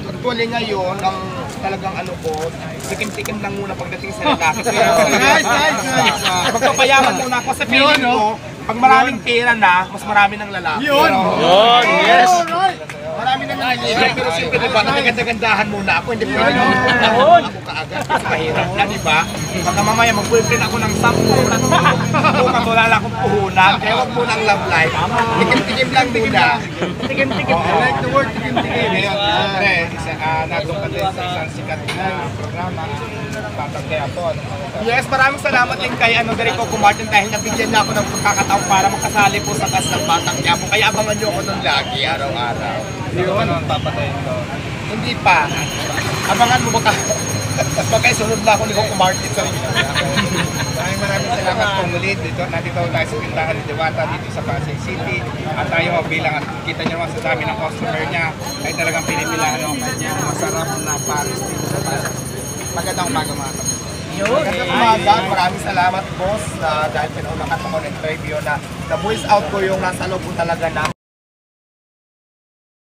Actually ngayon, ang talagang ano ko, tikim-tikim lang muna pagdating sa lalaki. Nice. Magpapayaman muna ako sa feeling ko, pag maraming pera na, mas marami ng lalaki. Yun! Yes! Marami na nangyayari, pero siyempre diba, nagaganda-gandahan muna ako, hindi pwede ako kaagad kasi mahirap na, diba? Baka mamaya mag-boyfriend ako ng 10 at wala lang akong puhunan, kaya huwag muna ang love life. Tikim-tikim lang muna. Tikim-tikim. I like the word tikim-tikim. Ngayon, siyempre, nandun ka din sa isang sikat na programa, Batang Quiapo. Yes, maraming salamat din kay Derico Martin dahil nabigyan niya ako ng pagkakataon para makasali po sa cast ng Batang Quiapo. Kaya abangan niyo ako nun lagi, araw-araw. Hindi ko naman papatayin ko. Hindi pa. Abangan mo baka magkaisunod na ako ni Coco Martin sa inyo. Maraming salamat po muli. Nandito tayo sa Pintahan ni Diwata dito sa Pasay City. At tayo bilang kita nyo naman sa dami ng customer niya ay talagang pinipilahan ng kanya masarap na Paris dito sa Pasay. Magandang umaga mga kapatid. Magandang umaga. Maraming salamat boss dahil pinaunahan ako ng interview na voice out ko yung nasa loob ko talaga na